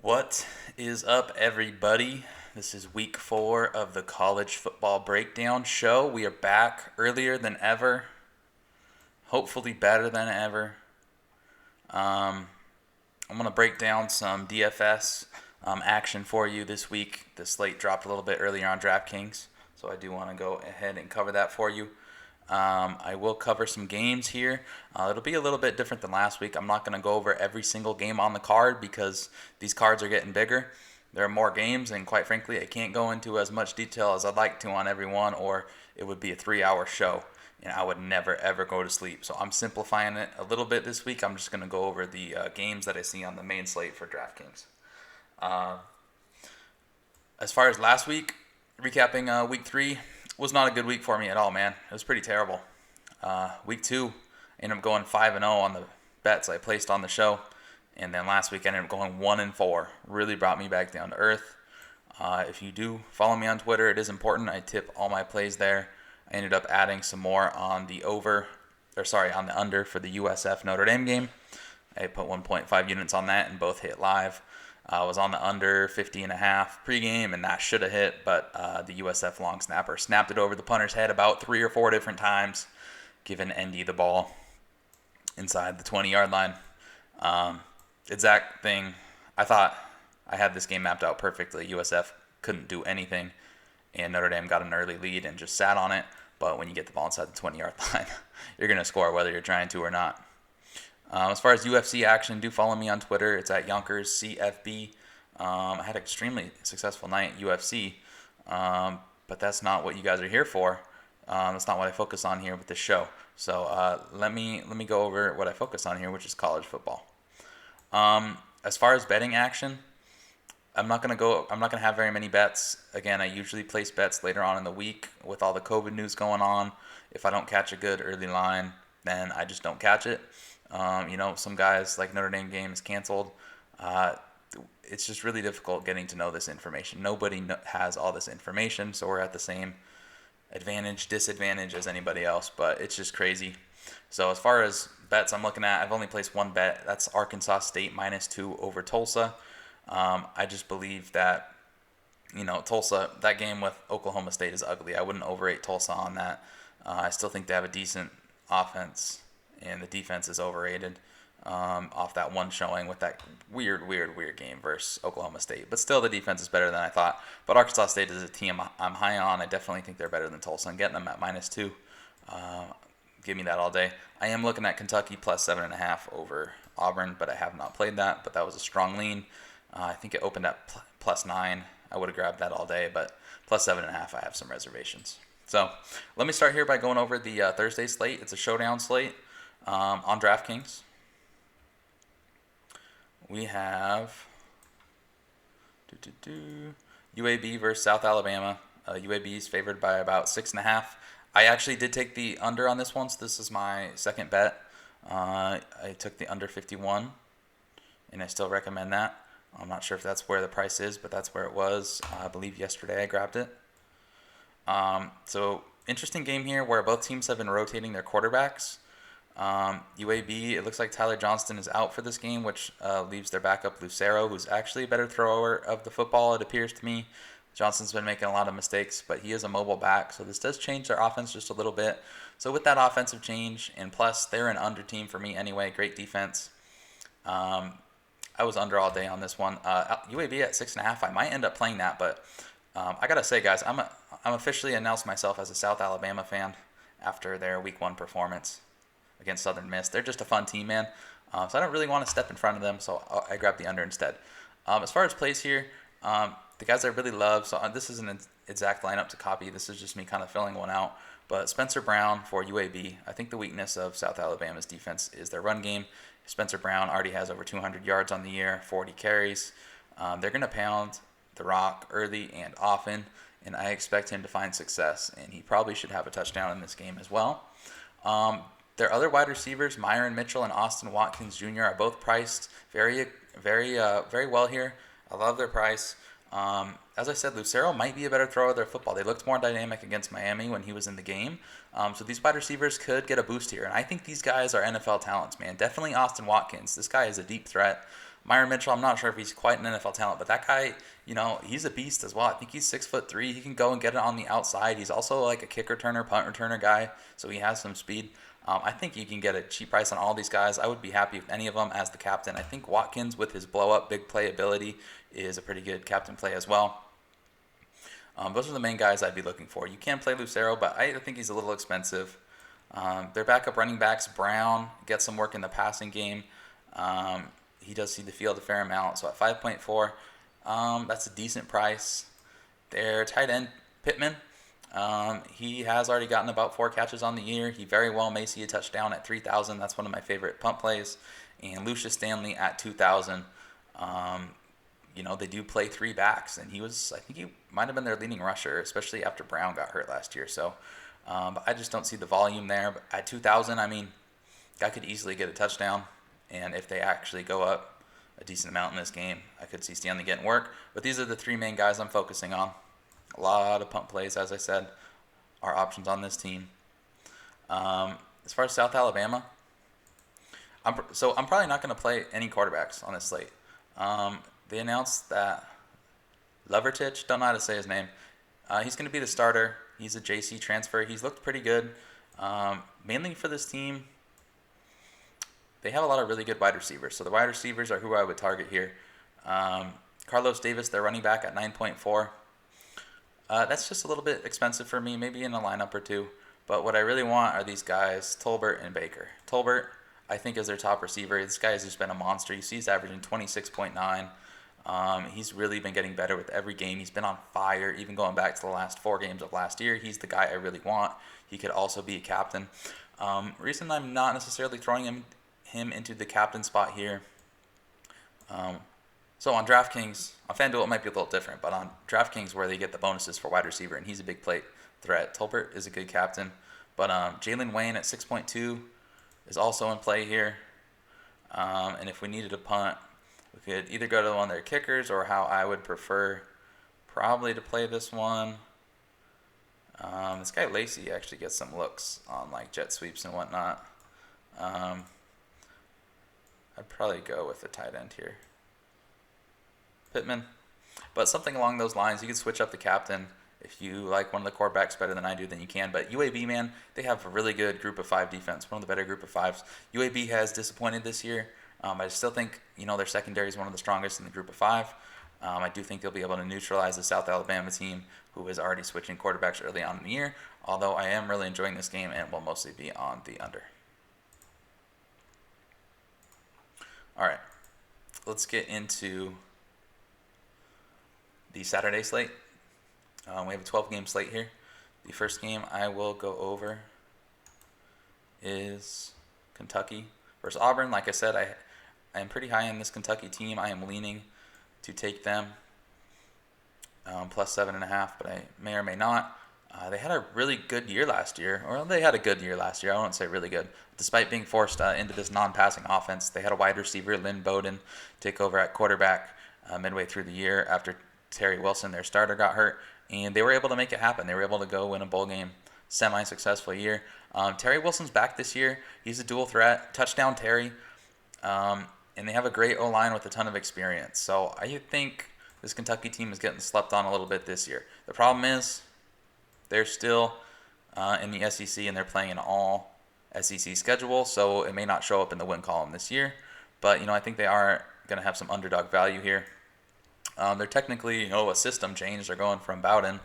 What is up, everybody? This is week 4 of the college football breakdown show. We are back earlier than ever, hopefully better than ever. I'm going to break down some DFS action for you this week. The slate dropped a little bit earlier on DraftKings, so I do want to go ahead and cover that for you. I will cover some games here. It'll be a little bit different than last week. I'm not going to go over every single game on the card because these cards are getting bigger. There are more games, and quite frankly, I can't go into as much detail as I'd like to on every one, or it would be a 3-hour show, and I would never, ever go to sleep. So I'm simplifying it a little bit this week. I'm just going to go over the games that I see on the main slate for DraftKings. As far as last week, recapping week 3, was not a good week for me at all, man. It was pretty terrible. Week 2, I ended up going 5-0 on the bets I placed on the show. And then last week, I ended up going 1-4. Really brought me back down to earth. If you do follow me on Twitter, it is important. I tip all my plays there. I ended up adding some more on the on the under for the USF Notre Dame game. I put 1.5 units on that, and both hit live. I was on the under 50.5 pregame, and that should have hit, but the USF long snapper snapped it over the punter's head about 3 or 4 different times, giving ND the ball inside the 20-yard line. Exact thing. I thought I had this game mapped out perfectly. USF couldn't do anything, and Notre Dame got an early lead and just sat on it. But when you get the ball inside the 20-yard line, you're going to score whether you're trying to or not. As far as UFC action, do follow me on Twitter. It's at YonkersCFB. I had an extremely successful night at UFC, but that's not what you guys are here for. That's not what I focus on here with this show. So let me go over what I focus on here, which is college football. As far as betting action, I'm not gonna have very many bets. Again, I usually place bets later on in the week with all the COVID news going on. If I don't catch a good early line, then I just don't catch it. Some guys like Notre Dame game is canceled. It's just really difficult getting to know this information. Nobody has all this information, so we're at the same advantage, disadvantage as anybody else, but it's just crazy. So as far as bets I'm looking at, I've only placed one bet. That's Arkansas State -2 over Tulsa. I just believe that, Tulsa, that game with Oklahoma State is ugly. I wouldn't overrate Tulsa on that. I still think they have a decent offense, and the defense is overrated off that one showing with that weird game versus Oklahoma State. But still, the defense is better than I thought. But Arkansas State is a team I'm high on. I definitely think they're better than Tulsa, and getting them at -2, give me that all day. I am looking at Kentucky +7.5 over Auburn, but I have not played that. But that was a strong lean. I think it opened at +9. I would have grabbed that all day, but +7.5, I have some reservations. So let me start here by going over the Thursday slate. It's a showdown slate on DraftKings. We have UAB versus South Alabama. UAB is favored by about 6.5. I actually did take the under on this one, so this is my second bet. I took the under 51, and I still recommend that. I'm not sure if that's where the price is, but that's where it was. I believe yesterday I grabbed it. So interesting game here where both teams have been rotating their quarterbacks. UAB, it looks like Tyler Johnston is out for this game, which leaves their backup Lucero, who's actually a better thrower of the football, it appears to me. Johnston's been making a lot of mistakes, but he is a mobile back, so this does change their offense just a little bit. So with that offensive change, and plus they're an under team for me anyway, great defense. I was under all day on this one. UAB at 6.5, I might end up playing that, but I gotta say, guys, I'm officially announced myself as a South Alabama fan after their Week 1 performance against Southern Miss. They're just a fun team, man. So I don't really want to step in front of them, so I grabbed the under instead. As far as plays here, the guys I really love, so this isn't an exact lineup to copy. This is just me kind of filling one out. But Spencer Brown for UAB. I think the weakness of South Alabama's defense is their run game. Spencer Brown already has over 200 yards on the year, 40 carries. They're going to pound the rock early and often, and I expect him to find success, and he probably should have a touchdown in this game as well. Their other wide receivers, Myron Mitchell and Austin Watkins Jr., are both priced very well here. I love their price. As I said, Lucero might be a better thrower of their football. They looked more dynamic against Miami when he was in the game. So these wide receivers could get a boost here. And I think these guys are NFL talents, man. Definitely Austin Watkins. This guy is a deep threat. Myron Mitchell, I'm not sure if he's quite an NFL talent, but that guy, he's a beast as well. I think he's 6'3". He can go and get it on the outside. He's also like a kick returner, punt returner guy, so he has some speed. I think you can get a cheap price on all these guys. I would be happy with any of them as the captain. I think Watkins, with his blow-up big play ability, is a pretty good captain play as well. Those are the main guys I'd be looking for. You can play Lucero, but I think he's a little expensive. Their backup running backs, Brown, gets some work in the passing game. He does see the field a fair amount, so at 5.4, that's a decent price. Their tight end, Pittman, he has already gotten about 4 catches on the year. He very well may see a touchdown at 3,000. That's one of my favorite punt plays. And Lucius Stanley at 2,000. They do play 3 backs, and I think he might have been their leading rusher, especially after Brown got hurt last year. So, but I just don't see the volume there. But at 2,000, guy could easily get a touchdown. And if they actually go up a decent amount in this game, I could see Stanley getting work. But these are the 3 main guys I'm focusing on. A lot of punt plays, as I said, are options on this team. As far as South Alabama, I'm probably not going to play any quarterbacks on this slate. They announced that Levertich, don't know how to say his name, he's going to be the starter. He's a JC transfer. He's looked pretty good. Mainly for this team, they have a lot of really good wide receivers. So the wide receivers are who I would target here. Carlos Davis, their running back, at 9.4. That's just a little bit expensive for me, maybe in a lineup or two. But what I really want are these guys, Tolbert and Baker. Tolbert, I think, is their top receiver. This guy has just been a monster. You see he's averaging 26.9. He's really been getting better with every game. He's been on fire, even going back to the last 4 games of last year. He's the guy I really want. He could also be a captain. Reason I'm not necessarily throwing him into the captain spot here. So on DraftKings, on FanDuel it might be a little different, but on DraftKings where they get the bonuses for wide receiver, and he's a big plate threat. Tolbert is a good captain, but Jalen Wayne at 6.2 is also in play here. And if we needed a punt, we could either go to one of their kickers or how I would prefer probably to play this one. This guy Lacey actually gets some looks on like jet sweeps and whatnot. I'd probably go with the tight end here, Pittman. But something along those lines, you could switch up the captain. If you like one of the quarterbacks better than I do, then you can. But UAB, man, they have a really good group of 5 defense, one of the better group of 5s. UAB has disappointed this year. I still think, their secondary is one of the strongest in the group of 5. I do think they'll be able to neutralize the South Alabama team, who is already switching quarterbacks early on in the year. Although I am really enjoying this game and will mostly be on the under. All right, let's get into the Saturday slate. We have a 12-game slate here. The first game I will go over is Kentucky versus Auburn. Like I said, I am pretty high on this Kentucky team. I am leaning to take them plus 7.5, but I may or may not. They had a really good year last year. Or they had a good year last year. I won't say really good. Despite being forced into this non-passing offense, they had a wide receiver, Lynn Bowden, take over at quarterback midway through the year after Terry Wilson, their starter, got hurt. And they were able to make it happen. They were able to go win a bowl game. Semi-successful year. Terry Wilson's back this year. He's a dual threat. Touchdown Terry. And they have a great O-line with a ton of experience. So I think this Kentucky team is getting slept on a little bit this year. The problem is they're still in the SEC and they're playing an all SEC schedule, so it may not show up in the win column this year. But, I think they are going to have some underdog value here. They're technically, a system change. They're going from Bowden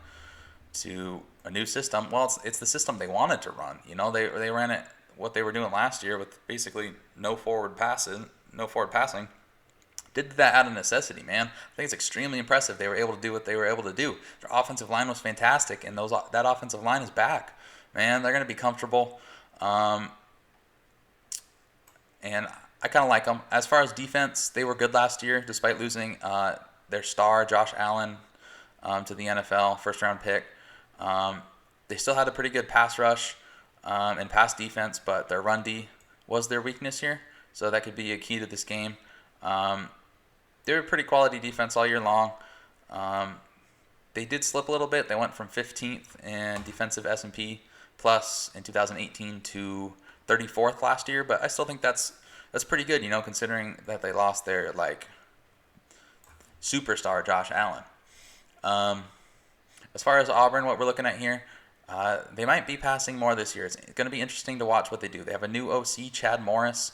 to a new system. Well, it's the system they wanted to run. They ran it what they were doing last year with basically no forward passing. Did that out of necessity, man. I think it's extremely impressive they were able to do what they were able to do. Their offensive line was fantastic, and that offensive line is back. Man, they're going to be comfortable. And I kind of like them. As far as defense, they were good last year, despite losing their star, Josh Allen, to the NFL, first-round pick. They still had a pretty good pass rush and pass defense, but their run D was their weakness here, so that could be a key to this game. They were a pretty quality defense all year long. They did slip a little bit. They went from 15th in defensive S&P plus in 2018 to 34th last year, but I still think that's That's pretty good, considering that they lost their superstar Josh Allen. As far as Auburn, what we're looking at here, they might be passing more this year. It's going to be interesting to watch what they do. They have a new OC, Chad Morris.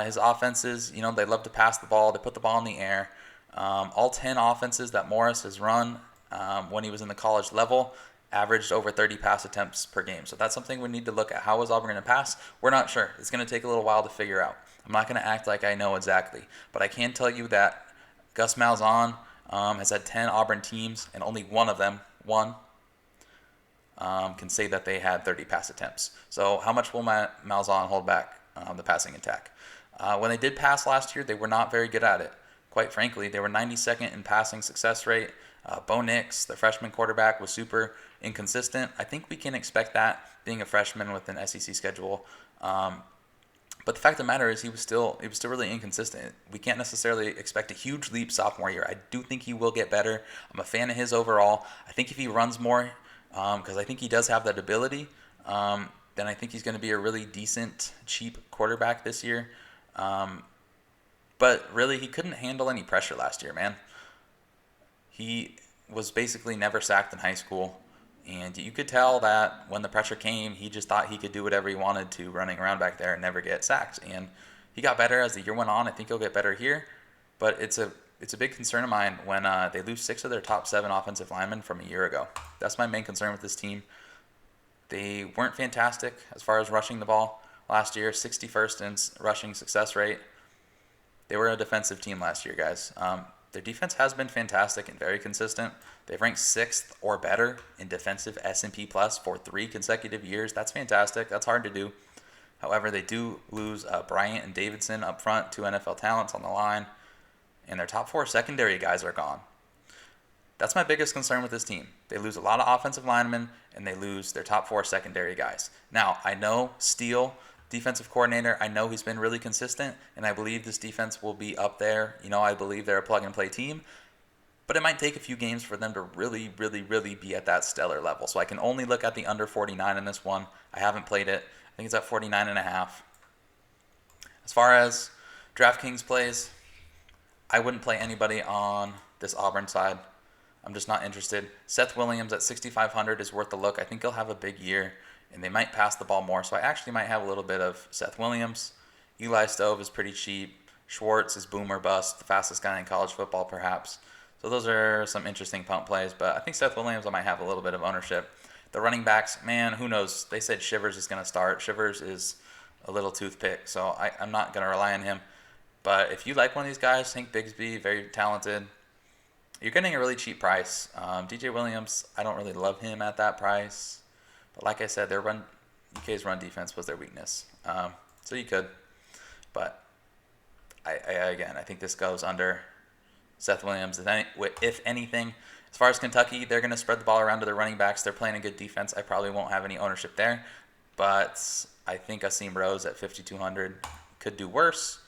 His offenses, they love to pass the ball. They put the ball in the air. All 10 offenses that Morris has run when he was in the college level averaged over 30 pass attempts per game. So that's something we need to look at. How is Auburn going to pass? We're not sure. It's going to take a little while to figure out. I'm not going to act like I know exactly. But I can tell you that Gus Malzahn has had 10 Auburn teams, and only one of them, can say that they had 30 pass attempts. So how much will Malzahn hold back the passing attack? When they did pass last year, they were not very good at it. Quite frankly, they were 92nd in passing success rate. Bo Nix, the freshman quarterback, was super inconsistent. I think we can expect that being a freshman with an SEC schedule. But the fact of the matter is he was still really inconsistent. We can't necessarily expect a huge leap sophomore year. I do think he will get better. I'm a fan of his overall. I think if he runs more, because I think he does have that ability, then I think he's going to be a really decent, cheap quarterback this year. But really, he couldn't handle any pressure last year, man. He was basically never sacked in high school. And you could tell that when the pressure came, he just thought he could do whatever he wanted to running around back there and never get sacked. And he got better as the year went on. I think he'll get better here. But it's a big concern of mine when they lose 6 of their top 7 offensive linemen from a year ago. That's my main concern with this team. They weren't fantastic as far as rushing the ball last year, 61st in rushing success rate. They were a defensive team last year, guys. Their defense has been fantastic and very consistent. They've ranked 6th or better in defensive S&P Plus for 3 consecutive years. That's fantastic. That's hard to do. However, they do lose Bryant and Davidson up front, 2 NFL talents on the line, and their top 4 secondary guys are gone. That's my biggest concern with this team. They lose a lot of offensive linemen, and they lose their top 4 secondary guys. Now, I know Steele, defensive coordinator, I know he's been really consistent, and I believe this defense will be up there. I believe they're a plug-and-play team. But it might take a few games for them to really, really, really be at that stellar level. So I can only look at the under 49 in this one. I haven't played it. I think it's at 49.5. As far as DraftKings plays, I wouldn't play anybody on this Auburn side. I'm just not interested. Seth Williams at 6,500 is worth a look. I think he'll have a big year, and they might pass the ball more. So I actually might have a little bit of Seth Williams. Eli Stove is pretty cheap. Schwartz is boom or bust, the fastest guy in college football perhaps. So those are some interesting pump plays, but I think Seth Williams, I might have a little bit of ownership. The running backs, man, who knows? They said Shivers is going to start. Shivers is a little toothpick, so I'm not going to rely on him. But if you like one of these guys, Hank Bigsby, very talented, you're getting a really cheap price. DJ Williams, I don't really love him at that price. But like I said, UK's run defense was their weakness. So you could. But I think this goes under Seth Williams. If anything, as far as Kentucky, they're going to spread the ball around to their running backs. They're playing a good defense. I probably won't have any ownership there. But I think Asim Rose at 5,200 could do worse.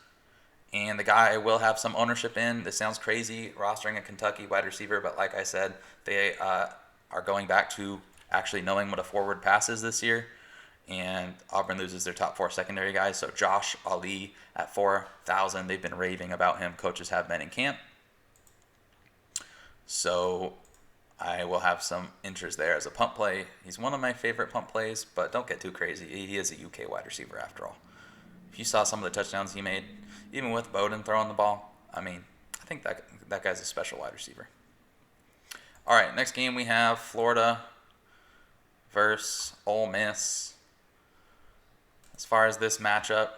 And the guy I will have some ownership in, this sounds crazy, rostering a Kentucky wide receiver, but like I said, they are going back to actually knowing what a forward pass is this year. And Auburn loses their top 4 secondary guys. So Josh Ali at 4,000, they've been raving about him. Coaches have been in camp. So I will have some interest there as a pump play. He's one of my favorite pump plays, but don't get too crazy. He is a UK wide receiver after all. If you saw some of the touchdowns he made, even with Bowden throwing the ball, I think that guy's a special wide receiver. All right, next game we have Florida versus Ole Miss. As far as this matchup,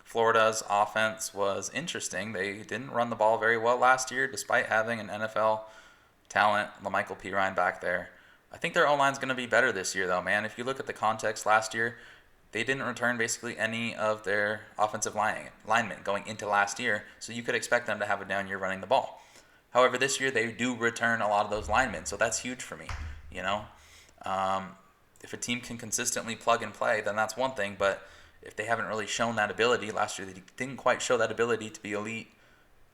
Florida's offense was interesting. They didn't run the ball very well last year, despite having an NFL talent, LaMichael Pirine back there. I think their O-line's going to be better this year, though, man. If you look at the context last year, they didn't return basically any of their offensive linemen going into last year, so you could expect them to have a down year running the ball. However, this year they do return a lot of those linemen, so that's huge for me. If a team can consistently plug and play, then that's one thing, but if they haven't really shown that ability, last year they didn't quite show that ability to be elite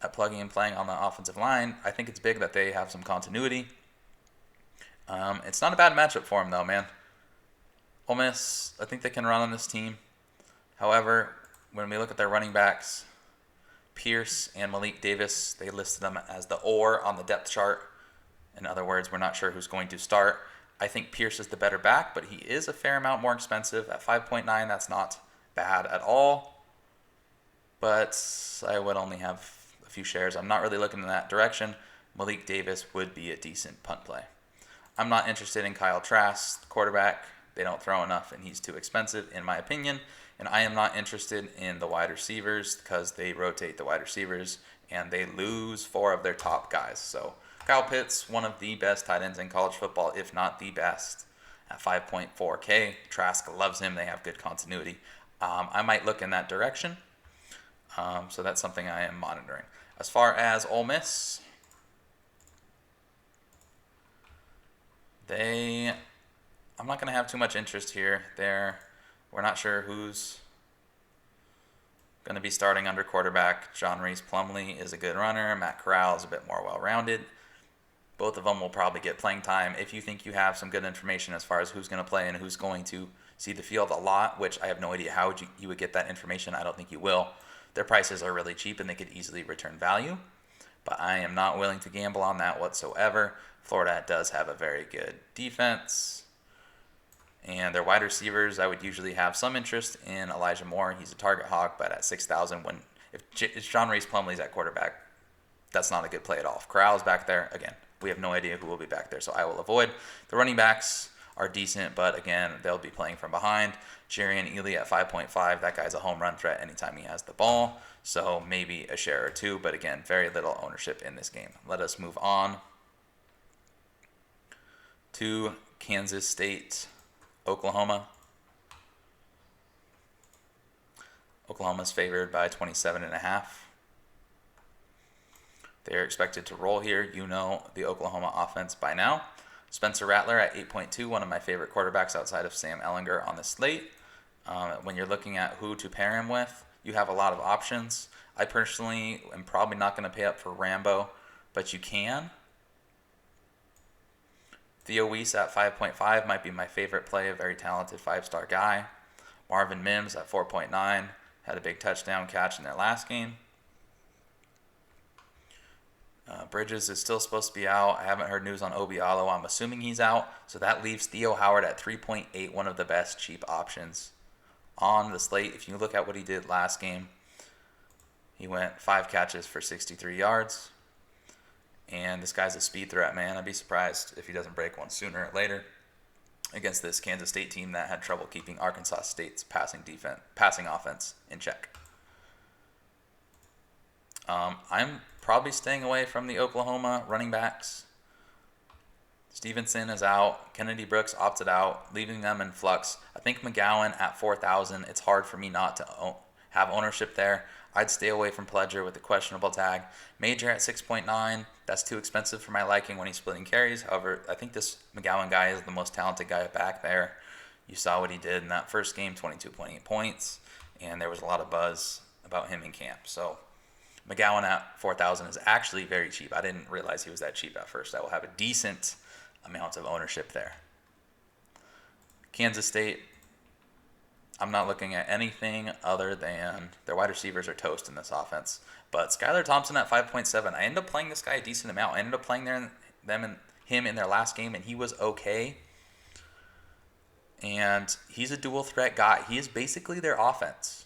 at plugging and playing on the offensive line. I think it's big that they have some continuity. It's not a bad matchup for them, though, man. Ole Miss, I think they can run on this team. However, when we look at their running backs, Pierce and Malik Davis, they listed them as the or on the depth chart. In other words, we're not sure who's going to start. I think Pierce is the better back, but he is a fair amount more expensive. At 5.9, that's not bad at all. But I would only have a few shares. I'm not really looking in that direction. Malik Davis would be a decent punt play. I'm not interested in Kyle Trask, quarterback. They don't throw enough, and he's too expensive, in my opinion. And I am not interested in the wide receivers because they rotate the wide receivers, and they lose 4 of their top guys. So Kyle Pitts, one of the best tight ends in college football, if not the best, at 5.4K. Trask loves him. They have good continuity. I might look in that direction. So that's something I am monitoring. As far as Ole Miss, I'm not going to have too much interest here. We're not sure who's going to be starting under quarterback. John Reese Plumlee is a good runner. Matt Corral is a bit more well-rounded. Both of them will probably get playing time. If you think you have some good information as far as who's going to play and who's going to see the field a lot, which I have no idea how you would get that information. I don't think you will. Their prices are really cheap and they could easily return value. But I am not willing to gamble on that whatsoever. Florida does have a very good defense. And their wide receivers, I would usually have some interest in Elijah Moore. He's a target hog, but at 6,000, if John Reese Plumlee's at quarterback, that's not a good play at all. If Corral's back there, again, we have no idea who will be back there, so I will avoid. The running backs are decent, but again, they'll be playing from behind. Jarian Ely at 5.5, that guy's a home run threat anytime he has the ball, so maybe a share or two, but again, very little ownership in this game. Let us move on to Kansas State, Oklahoma. Oklahoma's favored by 27.5. They're expected to roll here. You know the Oklahoma offense by now. Spencer Rattler at 8.2, one of my favorite quarterbacks outside of Sam Ehlinger on the slate. When you're looking at who to pair him with, you have a lot of options. I personally am probably not going to pay up for Rambo, but you can. Theo Weiss at 5.5 might be my favorite play, a very talented 5-star guy. Marvin Mims at 4.9, had a big touchdown catch in their last game. Bridges is still supposed to be out. I haven't heard news on Obialo. I'm assuming he's out. So that leaves Theo Howard at 3.8, one of the best cheap options on the slate. If you look at what he did last game, he went 5 catches for 63 yards. And this guy's a speed threat, man. I'd be surprised if he doesn't break one sooner or later against this Kansas State team that had trouble keeping Arkansas State's passing offense in check. I'm probably staying away from the Oklahoma running backs. Stevenson is out. Kennedy Brooks opted out, leaving them in flux. I think McGowan at 4,000. It's hard for me not to have ownership there. I'd stay away from Pledger with the questionable tag. Major at 6.9. That's too expensive for my liking when he's splitting carries. However, I think this McGowan guy is the most talented guy back there. You saw what he did in that first game, 22.8 points, and there was a lot of buzz about him in camp. So McGowan at 4,000 is actually very cheap. I didn't realize he was that cheap at first. I will have a decent amount of ownership there. Kansas State, I'm not looking at anything other than their wide receivers are toast in this offense. But Skylar Thompson at 5.7. I ended up playing this guy a decent amount. I ended up playing him in their last game, and he was okay. And he's a dual threat guy. He is basically their offense.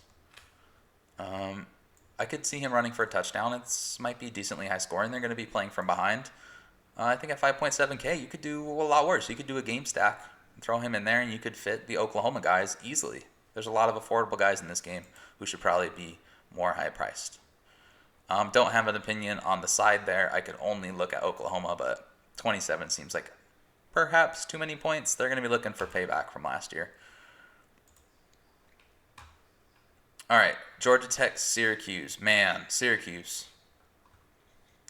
I could see him running for a touchdown. It might be decently high scoring. They're going to be playing from behind. I think at 5.7K, you could do a lot worse. You could do a game stack and throw him in there, and you could fit the Oklahoma guys easily. There's a lot of affordable guys in this game who should probably be more high-priced. Don't have an opinion on the side there. I could only look at Oklahoma, but 27 seems like perhaps too many points. They're going to be looking for payback from last year. All right, Georgia Tech, Syracuse. Man, Syracuse.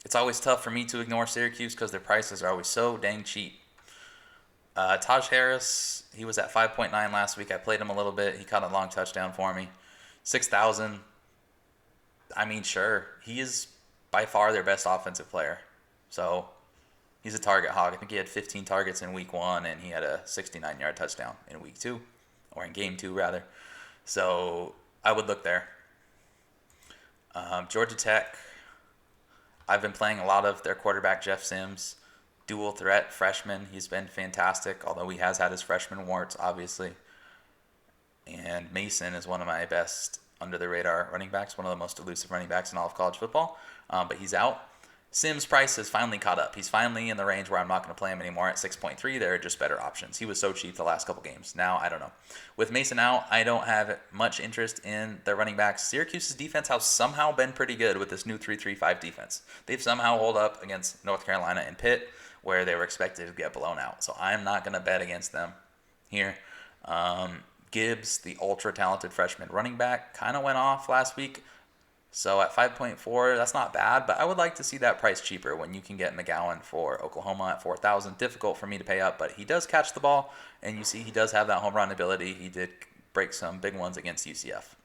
It's always tough for me to ignore Syracuse because their prices are always so dang cheap. Taj Harris, he was at 5.9 last week. I played him a little bit. He caught a long touchdown for me. 6,000. I mean, sure. He is by far their best offensive player. So he's a target hog. I think he had 15 targets in week 1, and he had a 69-yard touchdown in week 2, or in game 2, rather. So I would look there. Georgia Tech, I've been playing a lot of their quarterback, Jeff Sims, dual threat freshman. He's been fantastic, although he has had his freshman warts, obviously. And Mason is one of my best under the radar running backs, one of the most elusive running backs in all of college football, but he's out. Sims' price has finally caught up. He's finally in the range where I'm not going to play him anymore at 6.3. There are just better options. He was so cheap the last couple games. Now, I don't know. With Mason out, I don't have much interest in the running backs. Syracuse's defense has somehow been pretty good with this new 3-3-5 defense. They've somehow held up against North Carolina and Pitt, where they were expected to get blown out. So I'm not going to bet against them here. Gibbs, the ultra-talented freshman running back, kind of went off last week. So at 5.4, that's not bad, but I would like to see that price cheaper when you can get McGowan for Oklahoma at 4,000. Difficult for me to pay up, but he does catch the ball, and you see he does have that home run ability. He did break some big ones against UCF.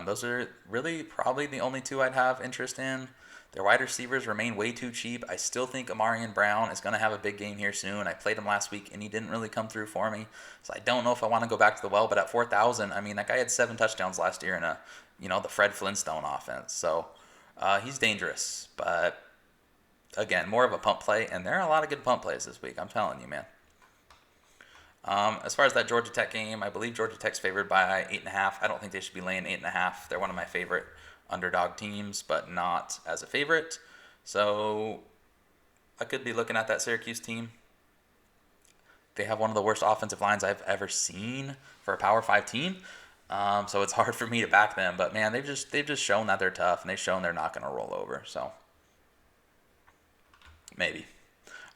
Those are really probably the only two I'd have interest in. Their wide receivers remain way too cheap. I still think Amarian Brown is going to have a big game here soon. I played him last week, and he didn't really come through for me. So I don't know if I want to go back to the well, but at 4,000, I mean, that guy had 7 touchdowns last year in the Fred Flintstone offense. So he's dangerous. But, again, more of a pump play, and there are a lot of good pump plays this week. I'm telling you, man. As far as that Georgia Tech game, I believe Georgia Tech's favored by 8.5. I don't think they should be laying 8.5. They're one of my favorite underdog teams, but not as a favorite. So I could be looking at that Syracuse team. They have one of the worst offensive lines I've ever seen for a Power 5 team. So it's hard for me to back them. But, man, they've just shown that they're tough, and they've shown they're not going to roll over. So maybe.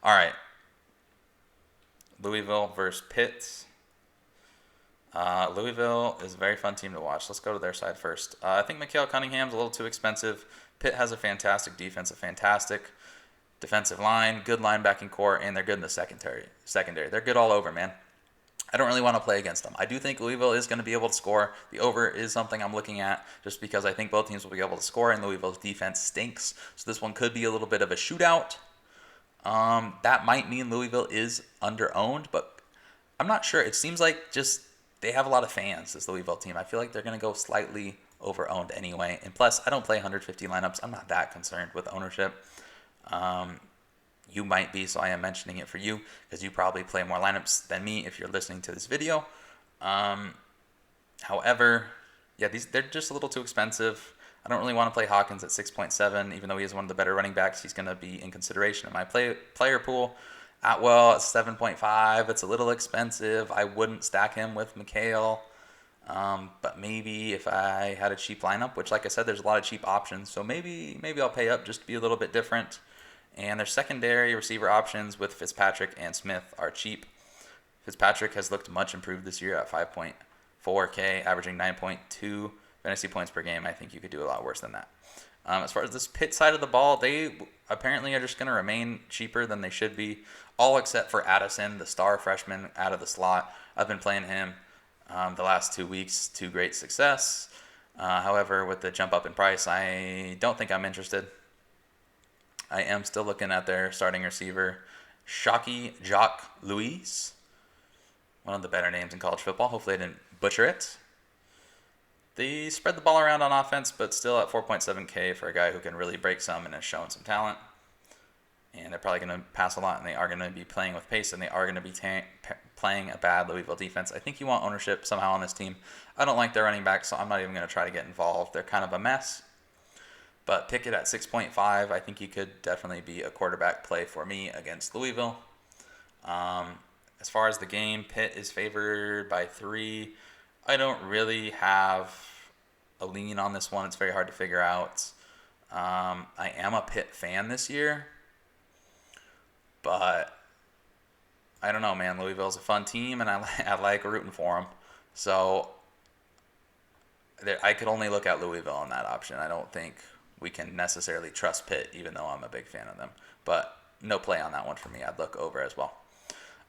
All right. Louisville versus Pitt. Louisville is a very fun team to watch. Let's go to their side first. I think Mikael Cunningham's a little too expensive. Pitt has a fantastic defense, a fantastic defensive line, good linebacking core, and they're good in the secondary. They're good all over, man. I don't really want to play against them. I do think Louisville is going to be able to score. The over is something I'm looking at just because I think both teams will be able to score, and Louisville's defense stinks. So this one could be a little bit of a shootout. That might mean Louisville is under-owned, but I'm not sure. It seems like just they have a lot of fans, this Louisville team. I feel like they're going to go slightly over-owned anyway. And plus, I don't play 150 lineups. I'm not that concerned with ownership. You might be, so I am mentioning it for you because you probably play more lineups than me if you're listening to this video. However, yeah, they're just a little too expensive. I don't really want to play Hawkins at 6.7, even though he is one of the better running backs. He's going to be in consideration in my player pool. Atwell at 7.5, it's a little expensive. I wouldn't stack him with Mikael. But maybe if I had a cheap lineup, which like I said, there's a lot of cheap options. So maybe I'll pay up just to be a little bit different. And their secondary receiver options with Fitzpatrick and Smith are cheap. Fitzpatrick has looked much improved this year at 5.4K, averaging 9.2 fantasy points per game. I think you could do a lot worse than that. As far as this Pitt side of the ball, they apparently are just going to remain cheaper than they should be, all except for Addison, the star freshman out of the slot. I've been playing him the last 2 weeks to great success. However, with the jump up in price, I don't think I'm interested. I am still looking at their starting receiver, Shockey Jacques Louis, one of the better names in college football. Hopefully I didn't butcher it. They spread the ball around on offense, but still at 4.7K for a guy who can really break some and has shown some talent. And they're probably going to pass a lot, and they are going to be playing with pace, and they are going to be playing a bad Louisville defense. I think you want ownership somehow on this team. I don't like their running back, so I'm not even going to try to get involved. They're kind of a mess. But Pickett at 6.5, I think he could definitely be a quarterback play for me against Louisville. As far as the game, Pitt is favored by 3. I don't really have a lean on this one. It's very hard to figure out. I am a Pitt fan this year, but I don't know, man. Louisville's a fun team, and I like rooting for them. So I could only look at Louisville on that option. I don't think we can necessarily trust Pitt, even though I'm a big fan of them. But no play on that one for me. I'd look over as well.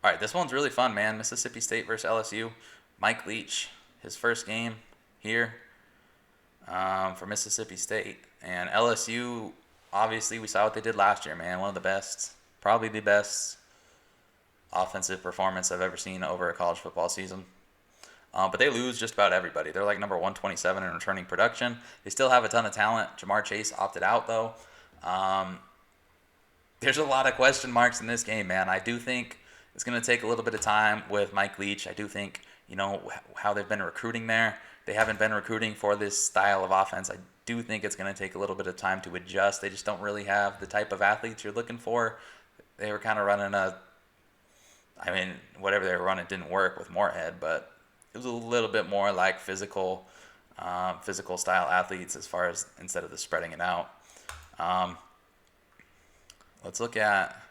All right, this one's really fun, man. Mississippi State versus LSU. Mike Leach, his first game here for Mississippi State. And LSU, obviously, we saw what they did last year, man. One of the best, probably the best offensive performance I've ever seen over a college football season. But they lose just about everybody. They're like number 127 in returning production. They still have a ton of talent. Jamar Chase opted out, though. There's a lot of question marks in this game, man. I do think it's going to take a little bit of time with Mike Leach. I do think, how they've been recruiting there. They haven't been recruiting for this style of offense. I do think it's going to take a little bit of time to adjust. They just don't really have the type of athletes you're looking for. They were kind of running whatever they were running didn't work with Moorhead, but it was a little bit more like physical style athletes as far as instead of the spreading it out. Let's look at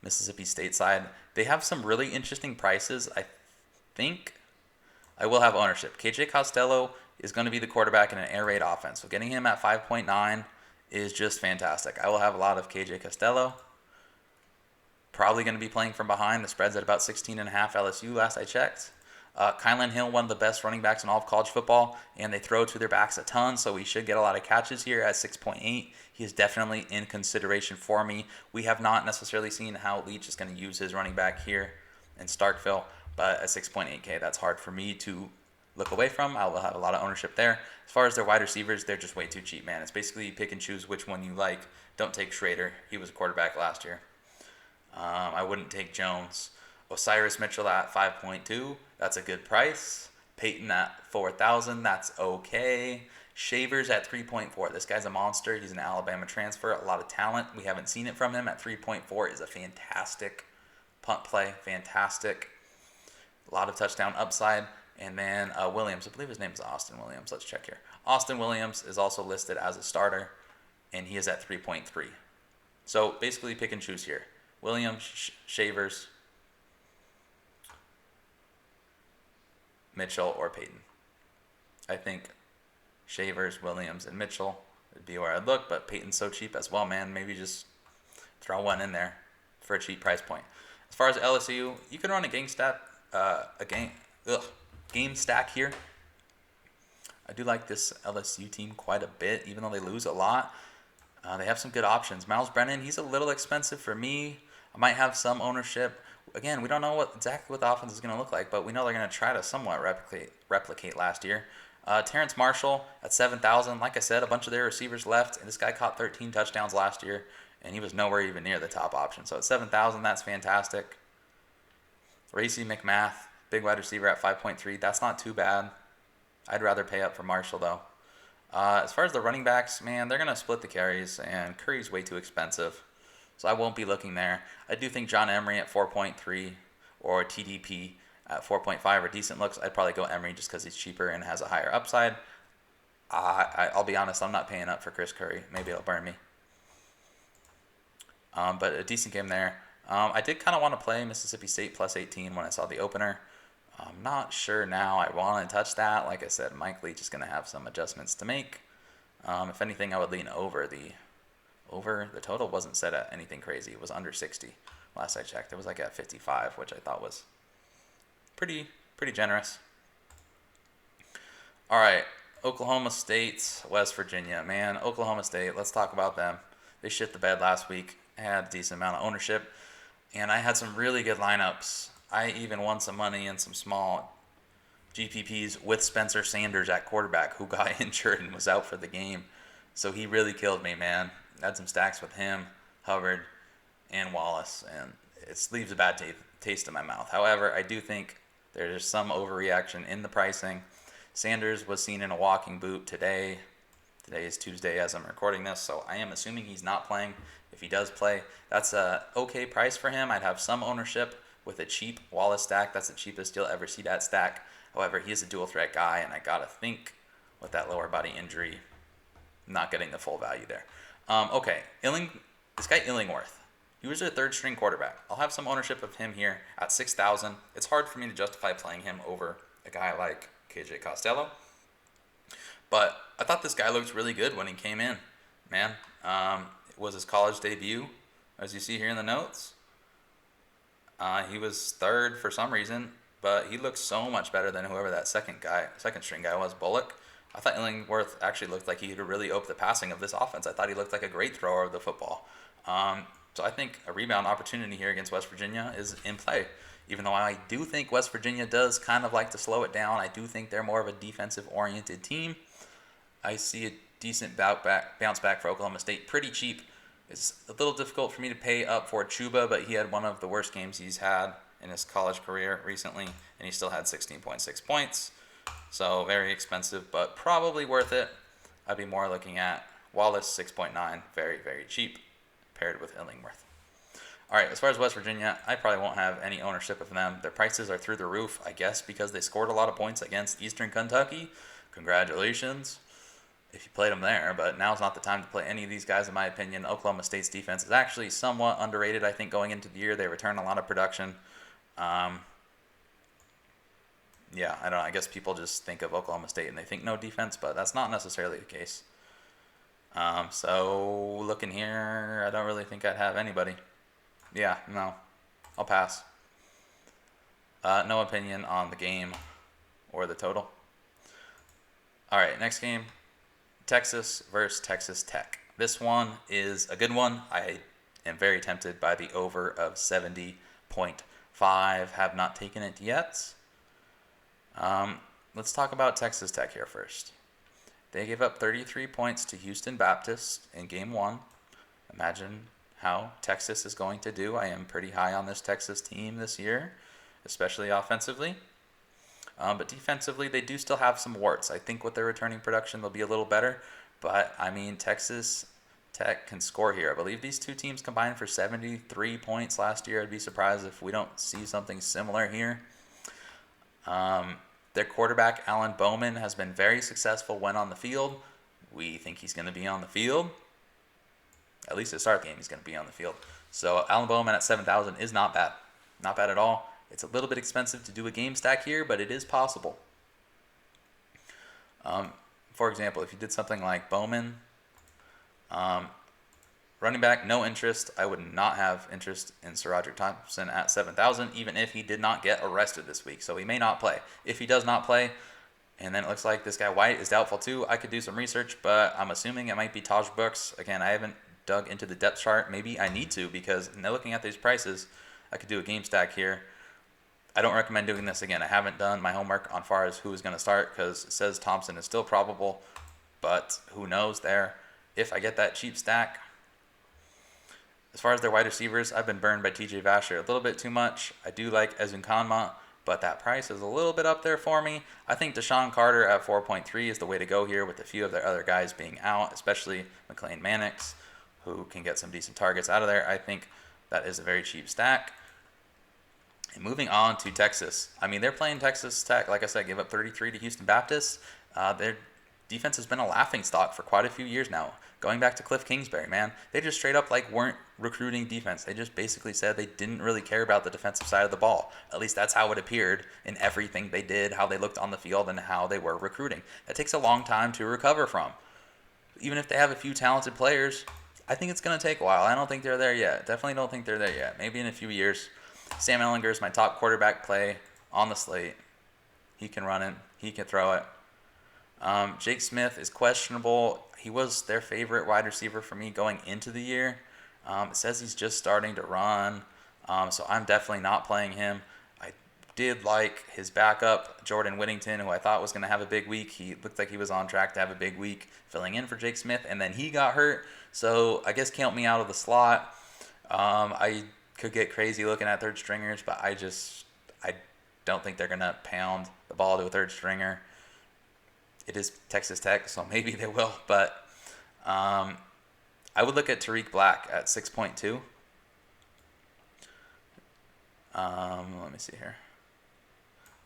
Mississippi State side. They have some really interesting prices. I think I will have ownership. KJ Costello is going to be the quarterback in an air raid offense. So getting him at 5.9 is just fantastic. I will have a lot of KJ Costello. Probably going to be playing from behind. The spread's at about 16.5 LSU last I checked. Kylan Hill, one of the best running backs in all of college football, and they throw to their backs a ton, so we should get a lot of catches here at 6.8. He is definitely in consideration for me. We have not necessarily seen how Leach is going to use his running back here in Starkville, but at 6.8K, that's hard for me to look away from. I will have a lot of ownership there. As far as their wide receivers, they're just way too cheap, man. It's basically pick and choose which one you like. Don't take Schrader. He was a quarterback last year. I wouldn't take Jones. Osiris Mitchell at 5.2. That's a good price. Peyton at 4,000. That's okay. Shavers at 3.4. This guy's a monster. He's an Alabama transfer. A lot of talent. We haven't seen it from him. At 3.4 is a fantastic punt play. Fantastic. A lot of touchdown upside. And then Williams. I believe his name is Austin Williams. Let's check here. Austin Williams is also listed as a starter, and he is at 3.3. So basically pick and choose here. Williams, Shavers, Mitchell, or Peyton. I think Shavers, Williams, and Mitchell would be where I'd look, but Peyton's so cheap as well, man. Maybe just throw one in there for a cheap price point. As far as LSU, you can run a game stack here. I do like this LSU team quite a bit, even though they lose a lot. They have some good options. Miles Brennan, he's a little expensive for me. I might have some ownership. Again, we don't know exactly what the offense is going to look like, but we know they're going to try to somewhat replicate last year. Terrence Marshall at 7,000. Like I said, a bunch of their receivers left, and this guy caught 13 touchdowns last year, and he was nowhere even near the top option. So at 7,000, that's fantastic. Racy McMath, big wide receiver at 5.3. That's not too bad. I'd rather pay up for Marshall, though. As far as the running backs, man, they're going to split the carries, and Curry's way too expensive. So I won't be looking there. I do think John Emery at 4.3 or TDP at 4.5 are decent looks. I'd probably go Emery just because he's cheaper and has a higher upside. I'll be honest, I'm not paying up for Chris Curry. Maybe it'll burn me. But a decent game there. I did kind of want to play Mississippi State plus 18 when I saw the opener. I'm not sure now I want to touch that. Like I said, Mike Leach is going to have some adjustments to make. If anything, I would lean over. The total wasn't set at anything crazy. It was under 60 last I checked. It was like at 55, which I thought was pretty generous. All right, Oklahoma State, West Virginia. Man, Oklahoma State, let's talk about them. They shit the bed last week. I had a decent amount of ownership, and I had some really good lineups. I even won some money in some small GPPs with Spencer Sanders at quarterback, who got injured and was out for the game. So he really killed me, man. I had some stacks with him, Hubbard, and Wallace, and it leaves a bad taste in my mouth. However, I do think there's some overreaction in the pricing. Sanders was seen in a walking boot today. Today is Tuesday as I'm recording this, so I am assuming he's not playing. If he does play, that's a okay price for him. I'd have some ownership with a cheap Wallace stack. That's the cheapest you'll ever see that stack. However, he is a dual threat guy, and I got to think with that lower body injury, not getting the full value there. Okay, this guy Illingworth, he was their third string quarterback. I'll have some ownership of him here at 6,000. It's hard for me to justify playing him over a guy like KJ Costello. But I thought this guy looked really good when he came in, man. It was his college debut, as you see here in the notes. He was third for some reason, but he looked so much better than whoever that second string guy was, Bullock. I thought Illingworth actually looked like he could really open the passing of this offense. I thought he looked like a great thrower of the football. So I think a rebound opportunity here against West Virginia is in play. Even though I do think West Virginia does kind of like to slow it down, I do think they're more of a defensive-oriented team. I see a decent bounce back for Oklahoma State. Pretty cheap. It's a little difficult for me to pay up for Chuba, but he had one of the worst games he's had in his college career recently, and he still had 16.6 points. So very expensive, but probably worth it. I'd be more looking at Wallace, 6.9, very, very cheap, paired with Illingworth. All right, as far as West Virginia, I probably won't have any ownership of them. Their prices are through the roof, I guess, because they scored a lot of points against Eastern Kentucky. Congratulations if you played them there, but now's not the time to play any of these guys, in my opinion. Oklahoma State's defense is actually somewhat underrated, I think, going into the year. They return a lot of production. Yeah, I don't know. I guess people just think of Oklahoma State and they think no defense, but that's not necessarily the case. So looking here, I don't really think I'd have anybody. Yeah, no, I'll pass. No opinion on the game or the total. All right, next game, Texas versus Texas Tech. This one is a good one. I am very tempted by the over of 70.5. Have not taken it yet. Let's talk about Texas Tech here first. They gave up 33 points to Houston Baptist in game 1. Imagine how Texas is going to do. I am pretty high on this Texas team this year, especially offensively. But defensively, they do still have some warts. I think with their returning production, they'll be a little better. But, I mean, Texas Tech can score here. I believe these two teams combined for 73 points last year. I'd be surprised if we don't see something similar here. Their quarterback, Alan Bowman, has been very successful when on the field. We think he's going to be on the field. At least to start the game, he's going to be on the field. So Alan Bowman at 7,000 is not bad. Not bad at all. It's a little bit expensive to do a game stack here, but it is possible. For example, if you did something like Bowman, running back, no interest. I would not have interest in Sir Roderick Thompson at 7,000, even if he did not get arrested this week. So he may not play. If he does not play, and then it looks like this guy White is doubtful too, I could do some research, but I'm assuming it might be Taj Brooks. Again, I haven't dug into the depth chart. Maybe I need to, because now looking at these prices, I could do a game stack here. I don't recommend doing this again. I haven't done my homework on far as who is going to start, because it says Thompson is still probable, but who knows there. If I get that cheap stack. As far as their wide receivers, I've been burned by TJ Vasher a little bit too much. I do like Ezukanma, but that price is a little bit up there for me. I think Deshaun Carter at 4.3 is the way to go here, with a few of their other guys being out, especially McLean Mannix, who can get some decent targets out of there. I think that is a very cheap stack. And moving on to Texas. I mean, they're playing Texas Tech. Like I said, gave up 33 to Houston Baptist. Their defense has been a laughingstock for quite a few years now. Going back to Cliff Kingsbury, man, they just straight up weren't recruiting defense. They just basically said they didn't really care about the defensive side of the ball. At least that's how it appeared in everything they did, how they looked on the field, and how they were recruiting. That takes a long time to recover from. Even if they have a few talented players, I think it's going to take a while. I don't think they're there yet. Definitely don't think they're there yet. Maybe in a few years. Sam Ehlinger is my top quarterback play on the slate. He can run it. He can throw it. Jake Smith is questionable. He was their favorite wide receiver for me going into the year. It says he's just starting to run, so I'm definitely not playing him. I did like his backup, Jordan Whittington, who I thought was going to have a big week. He looked like he was on track to have a big week filling in for Jake Smith, and then he got hurt, so I guess count me out of the slot. I could get crazy looking at third stringers, but I don't think they're going to pound the ball to a third stringer. It is Texas Tech, so maybe they will. But I would look at Tariq Black at 6.2. Let me see here.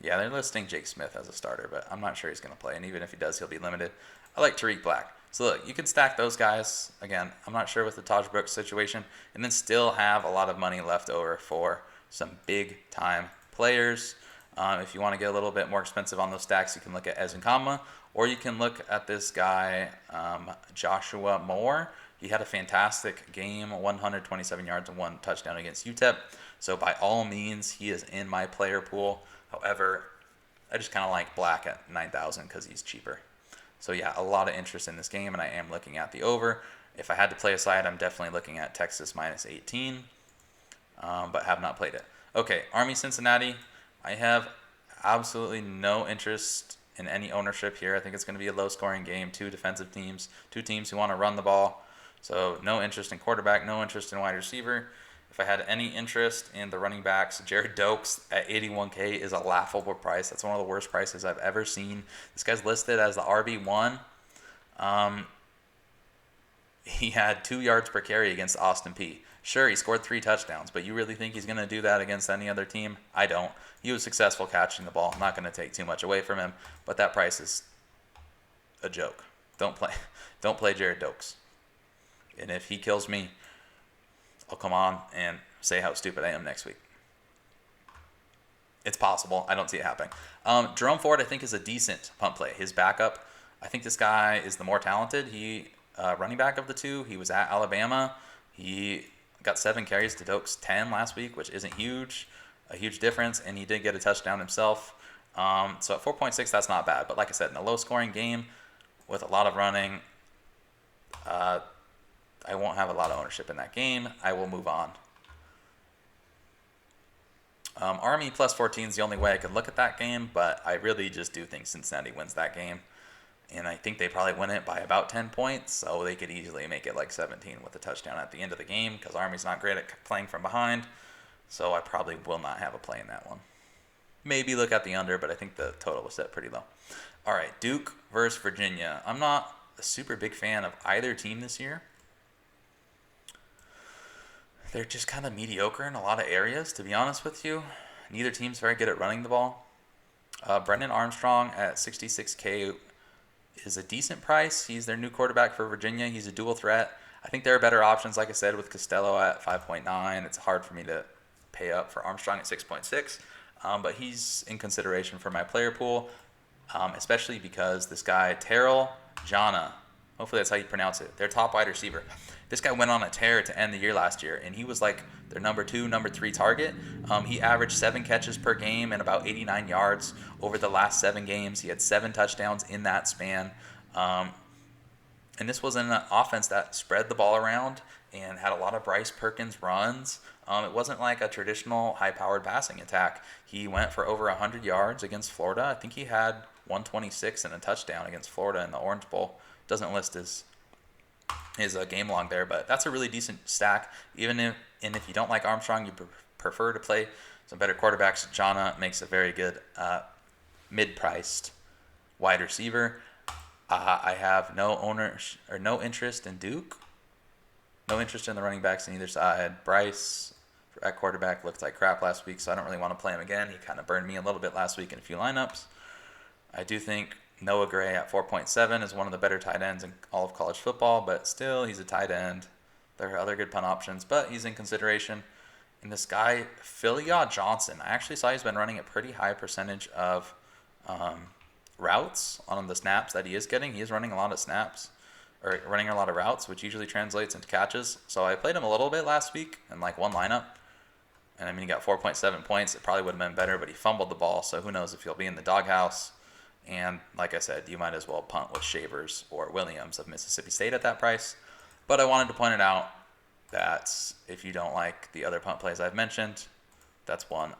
Yeah, they're listing Jake Smith as a starter, but I'm not sure he's going to play. And even if he does, he'll be limited. I like Tariq Black. So look, you can stack those guys. Again, I'm not sure with the Taj Brooks situation. And then still have a lot of money left over for some big-time players. If you want to get a little bit more expensive on those stacks, you can look at Ezukanma. Or you can look at this guy, Joshua Moore. He had a fantastic game, 127 yards and 1 touchdown against UTEP. So by all means, he is in my player pool. However, I just kind of like Black at 9,000 because he's cheaper. So yeah, a lot of interest in this game, and I am looking at the over. If I had to play a side, I'm definitely looking at Texas minus 18, but have not played it. Okay, Army Cincinnati. I have absolutely no interest in any ownership here. I think it's going to be a low-scoring game. Two defensive teams, two teams who want to run the ball. So no interest in quarterback, no interest in wide receiver. If I had any interest in the running backs, Jared Dokes at 81K is a laughable price. That's one of the worst prices I've ever seen. This guy's listed as the RB1. He had 2 yards per carry against Austin Peay. Sure, he scored 3 touchdowns, but you really think he's going to do that against any other team? I don't. He was successful catching the ball. I'm not going to take too much away from him, but that price is a joke. Don't play Jared Dokes. And if he kills me, I'll come on and say how stupid I am next week. It's possible. I don't see it happening. Jerome Ford, I think, is a decent punt play. His backup, I think this guy is the more talented. He running back of the two. He was at Alabama. He got 7 carries to Dokes' 10 last week, which isn't a huge difference, and he did get a touchdown himself. So at 4.6, that's not bad. But like I said, in a low-scoring game with a lot of running, I won't have a lot of ownership in that game. I will move on. Army plus 14 is the only way I could look at that game, but I really just do think Cincinnati wins that game. And I think they probably win it by about 10 points, so they could easily make it like 17 with a touchdown at the end of the game because Army's not great at playing from behind. So I probably will not have a play in that one. Maybe look at the under, but I think the total was set pretty low. All right, Duke versus Virginia. I'm not a super big fan of either team this year. They're just kind of mediocre in a lot of areas, to be honest with you. Neither team's very good at running the ball. Brendan Armstrong at 66K is a decent price. He's their new quarterback for Virginia. He's a dual threat. I think there are better options, like I said, with Costello at 5.9. It's hard for me to pay up for Armstrong at 6.6, but he's in consideration for my player pool, especially because this guy, Terrell Jana, hopefully that's how you pronounce it, their top wide receiver. This guy went on a tear to end the year last year, and he was like their number 2, number 3 target. He averaged 7 catches per game and about 89 yards over the last 7 games. He had 7 touchdowns in that span. And this was an offense that spread the ball around and had a lot of Bryce Perkins runs. It wasn't like a traditional high-powered passing attack. He went for over 100 yards against Florida. I think he had 126 and a touchdown against Florida in the Orange Bowl. Doesn't list his game log there, but that's a really decent stack. Even if you don't like Armstrong, you prefer to play some better quarterbacks, Jana makes a very good mid-priced wide receiver. I have no interest in Duke. No interest in the running backs on either side. Bryce at quarterback looked like crap last week, so I don't really want to play him again. He kind of burned me a little bit last week in a few lineups. I do think Noah Gray at 4.7 is one of the better tight ends in all of college football, but still, he's a tight end. There are other good punt options, but he's in consideration. And this guy, Philia Johnson, I actually saw he's been running a pretty high percentage of routes on the snaps that he is getting. He is running a lot of snaps, or running a lot of routes, which usually translates into catches. So I played him a little bit last week in like one lineup. And I mean, he got 4.7 points. It probably would have been better, but he fumbled the ball, so who knows if he'll be in the doghouse. And like I said, you might as well punt with Shavers or Williams of Mississippi State at that price. But I wanted to point it out that if you don't like the other punt plays I've mentioned, that's one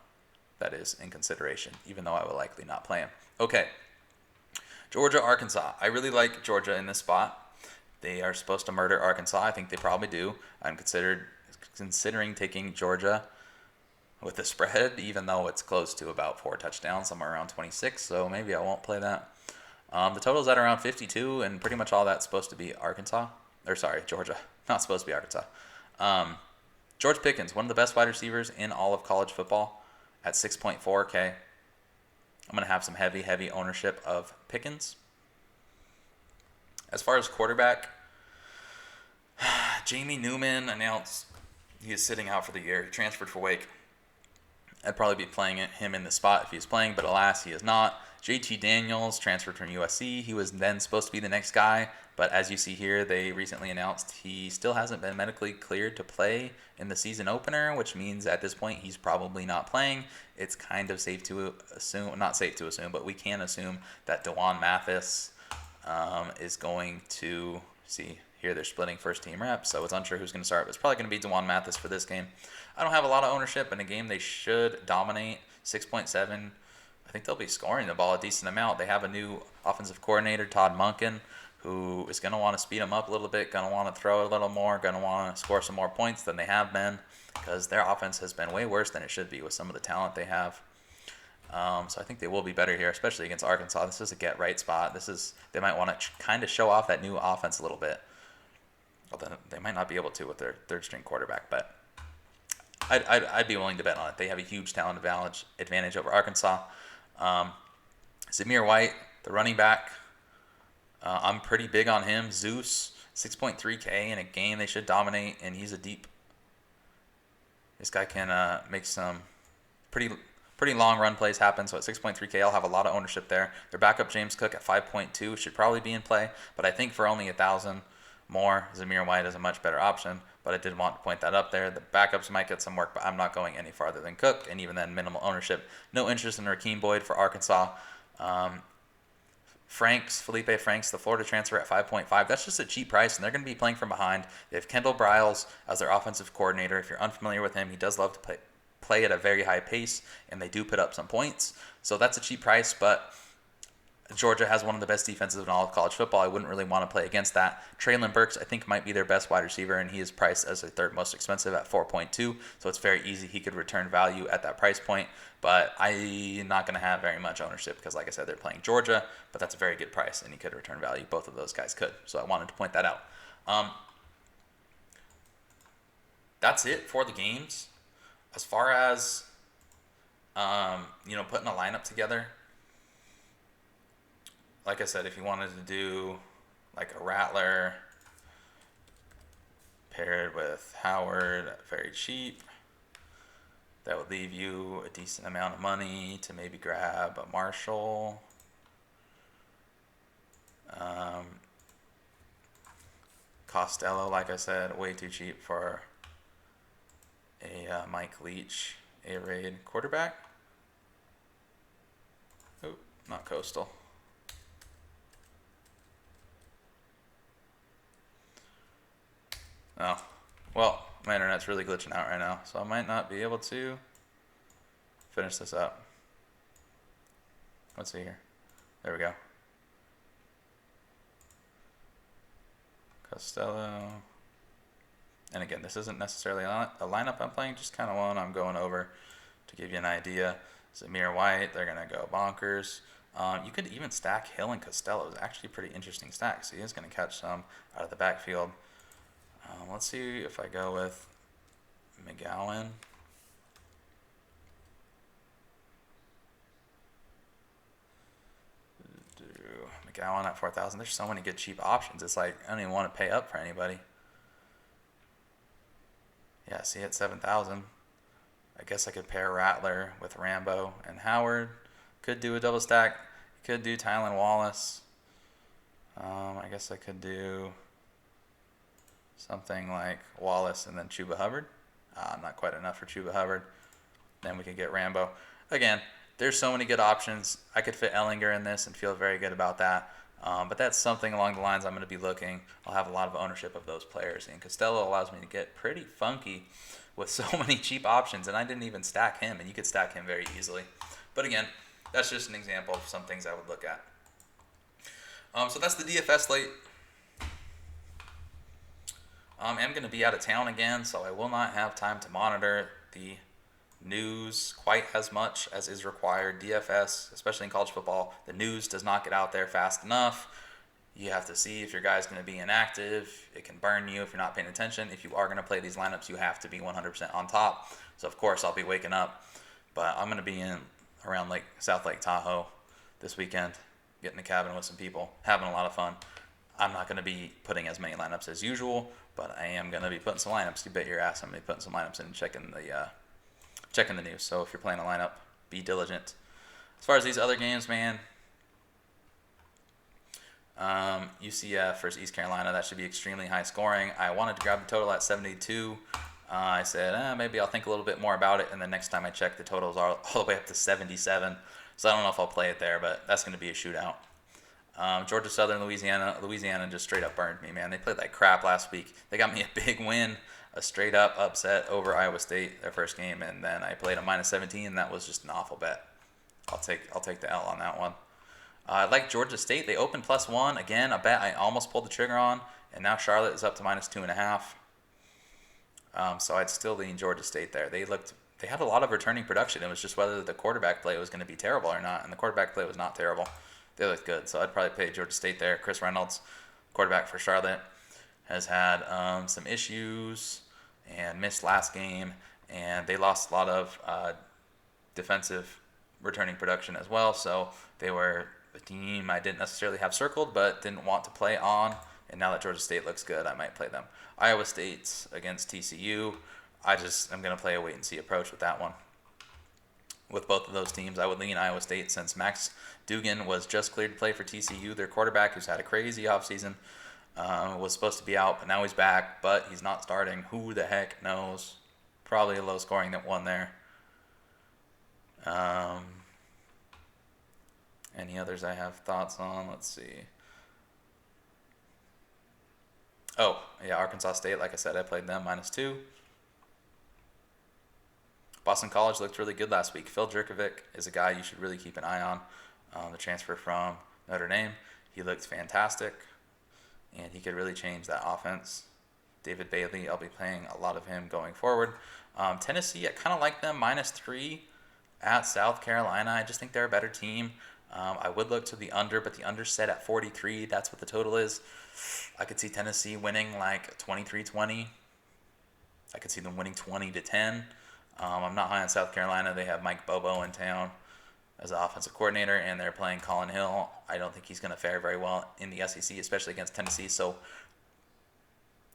that is in consideration, even though I will likely not play him. Okay, Georgia, Arkansas. I really like Georgia in this spot. They are supposed to murder Arkansas. I think they probably do. I'm considering taking Georgia with the spread, even though it's close to about 4 touchdowns, somewhere around 26, so maybe I won't play that. The total's at around 52, and pretty much all that's supposed to be Georgia. Not supposed to be Arkansas. George Pickens, one of the best wide receivers in all of college football at 6.4K. I'm going to have some heavy ownership of Pickens. As far as quarterback, Jamie Newman announced he is sitting out for the year. He transferred for Wake. I'd probably be playing him in the spot if he was playing, but alas, he is not. JT Daniels transferred from USC. He was then supposed to be the next guy, but as you see here, they recently announced he still hasn't been medically cleared to play in the season opener, which means at this point he's probably not playing. It's kind of safe to assume, not safe to assume, but we can assume that DeJuan Mathis is going to, here they're splitting first team reps, so it's unsure who's going to start. But it's probably going to be Dewan Mathis for this game. I don't have a lot of ownership in a game they should dominate. 6.7. I think they'll be scoring the ball a decent amount. They have a new offensive coordinator, Todd Monken, who is going to want to speed them up a little bit, going to want to throw a little more, going to want to score some more points than they have been, because their offense has been way worse than it should be with some of the talent they have. So I think they will be better here, especially against Arkansas. This is a get-right spot. They might want to kind of show off that new offense a little bit. Although they might not be able to with their third-string quarterback, but I'd be willing to bet on it. They have a huge talent advantage over Arkansas. Zamir White, the running back, I'm pretty big on him. Zeus, 6.3K in a game they should dominate, and he's a deep. This guy can make some pretty long run plays happen. So at 6.3K, I'll have a lot of ownership there. Their backup James Cook at 5.2 should probably be in play, but I think for only 1,000 more, Zamir White is a much better option. But I did want to point that up there. The backups might get some work, but I'm not going any farther than Cook, and even then, minimal ownership. No interest in Rakeem Boyd for Arkansas. Felipe Franks, the Florida transfer at 5.5. That's just a cheap price, and they're going to be playing from behind. They have Kendall Briles as their offensive coordinator. If you're unfamiliar with him, he does love to play at a very high pace, and they do put up some points. So that's a cheap price, but Georgia has one of the best defenses in all of college football. I wouldn't really want to play against that. Traylon Burks, I think, might be their best wide receiver, and he is priced as their third most expensive at 4.2. So it's very easy he could return value at that price point. But I'm not going to have very much ownership because, like I said, they're playing Georgia, but that's a very good price, and he could return value. Both of those guys could. So I wanted to point that out. That's it for the games. As far as, putting a lineup together, like I said, if you wanted to do like a Rattler paired with Howard, very cheap, that would leave you a decent amount of money to maybe grab a Marshall. Costello, like I said, way too cheap for a Mike Leach Air Raid quarterback. Oop, not Coastal. Oh, well, my internet's really glitching out right now, so I might not be able to finish this up. Let's see here. There we go. Costello. And again, this isn't necessarily a lineup I'm playing, just kind of one I'm going over to give you an idea. Zamir White, they're going to go bonkers. You could even stack Hill and Costello. It's actually a pretty interesting stack, so he is going to catch some out of the backfield. Let's see if I go with McGowan. McGowan at 4,000. There's so many good cheap options. It's like I don't even want to pay up for anybody. Yeah, see at 7,000. I guess I could pair Rattler with Rambo and Howard. Could do a double stack. Could do Tylan Wallace. I guess I could do something like Wallace and then Chuba Hubbard. Not quite enough for Chuba Hubbard. Then we could get Rambo. Again, there's so many good options. I could fit Ellinger in this and feel very good about that. But that's something along the lines I'm going to be looking. I'll have a lot of ownership of those players. And Costello allows me to get pretty funky with so many cheap options. And I didn't even stack him. And you could stack him very easily. But again, that's just an example of some things I would look at. So that's the DFS slate. I'm going to be out of town again, so I will not have time to monitor the news quite as much as is required. DFS, especially in college football, the news does not get out there fast enough. You have to see if your guy's going to be inactive. It can burn you if you're not paying attention. If you are going to play these lineups, you have to be 100% on top. So, of course, I'll be waking up. But I'm going to be around South Lake Tahoe this weekend, getting a cabin with some people, having a lot of fun. I'm not going to be putting as many lineups as usual, but I am going to be putting some lineups. You bet your ass I'm going to be putting some lineups in and checking the news. So if you're playing a lineup, be diligent. As far as these other games, man, UCF versus East Carolina, that should be extremely high scoring. I wanted to grab the total at 72. I said, maybe I'll think a little bit more about it, and the next time I check, the totals are all the way up to 77. So I don't know if I'll play it there, but that's going to be a shootout. Georgia Southern, Louisiana. Louisiana just straight up burned me, man. They played like crap last week. They got me a big win, a straight up upset over Iowa State their first game, and then I played a -17, and that was just an awful bet. I'll take the L on that one. I like Georgia State. They opened +1 again. A bet I almost pulled the trigger on, and now Charlotte is up to -2.5. So I'd still lean Georgia State there. They had a lot of returning production. It was just whether the quarterback play was going to be terrible or not, and the quarterback play was not terrible. They looked good, so I'd probably pay Georgia State there. Chris Reynolds, quarterback for Charlotte, has had some issues and missed last game, and they lost a lot of defensive returning production as well, so they were a team I didn't necessarily have circled but didn't want to play on, and now that Georgia State looks good, I might play them. Iowa State's against TCU. I'm going to play a wait-and-see approach with that one. With both of those teams, I would lean Iowa State since Max Duggan was just cleared to play for TCU. Their quarterback, who's had a crazy offseason, was supposed to be out, but now he's back, but he's not starting. Who the heck knows? Probably a low-scoring one there. Any others I have thoughts on? Let's see. Oh, yeah, Arkansas State, like I said, I played them -2. Boston College looked really good last week. Phil Jerkovic is a guy you should really keep an eye on. The transfer from Notre Dame. He looked fantastic, and he could really change that offense. David Bailey, I'll be playing a lot of him going forward. Tennessee, I kind of like them, -3 at South Carolina. I just think they're a better team. I would look to the under, but the under's set at 43. That's what the total is. I could see Tennessee winning like 23-20. I could see them winning 20-10. I'm not high on South Carolina. They have Mike Bobo in town as the offensive coordinator, and they're playing Colin Hill. I don't think he's going to fare very well in the SEC, especially against Tennessee. So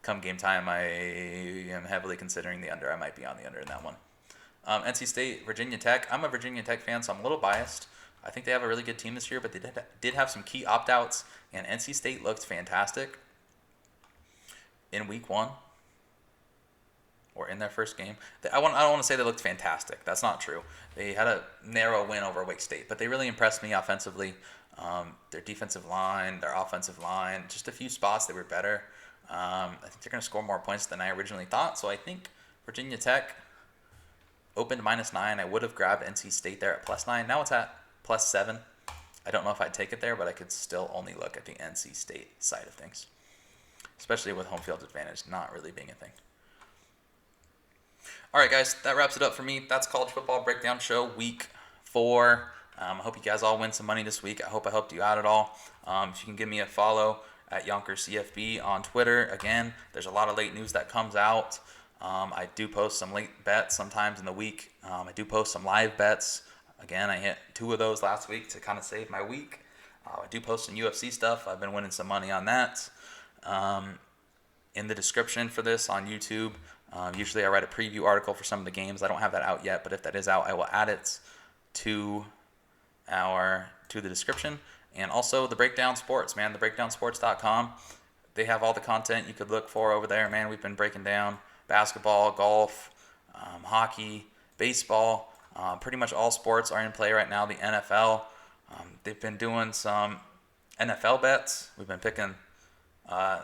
come game time, I am heavily considering the under. I might be on the under in that one. NC State, Virginia Tech. I'm a Virginia Tech fan, so I'm a little biased. I think they have a really good team this year, but they did have some key opt-outs, and NC State looked fantastic in week 1 or in their first game. I don't want to say they looked fantastic. That's not true. They had a narrow win over Wake State, but they really impressed me offensively. Their defensive line, their offensive line, just a few spots they were better. I think they're going to score more points than I originally thought, so I think Virginia Tech opened -9. I would have grabbed NC State there at +9. Now it's at +7. I don't know if I'd take it there, but I could still only look at the NC State side of things, especially with home field advantage not really being a thing. All right, guys, that wraps it up for me. That's College Football Breakdown Show Week 4. I hope you guys all win some money this week. I hope I helped you out at all. If you can give me a follow at YonkerCFB on Twitter. Again, there's a lot of late news that comes out. I do post some late bets sometimes in the week. I do post some live bets. Again, I hit 2 of those last week to kind of save my week. I do post some UFC stuff. I've been winning some money on that. In the description for this on YouTube, usually I write a preview article for some of the games. I don't have that out yet, but if that is out, I will add it to the description. And also the Breakdown Sports, man, thebreakdownsports.com. They have all the content you could look for over there, man. We've been breaking down basketball, golf, hockey, baseball. Pretty much all sports are in play right now. The NFL, they've been doing some NFL bets. We've been picking,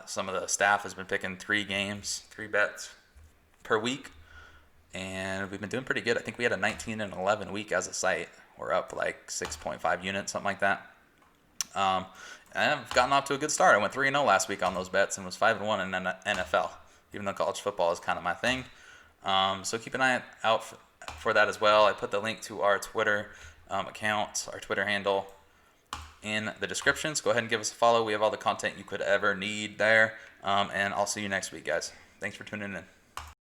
some of the staff has been picking 3 bets per week, and we've been doing pretty good. I think we had a 19-11 week as a site. We're up like 6.5 units, something like that. I've gotten off to a good start. I went 3-0 last week on those bets and was 5-1 in NFL, even though college football is kind of my thing. So keep an eye out for that as well. I put the link to our Twitter account, our Twitter handle, in the description. So go ahead and give us a follow. We have all the content you could ever need there. And I'll see you next week, guys. Thanks for tuning in.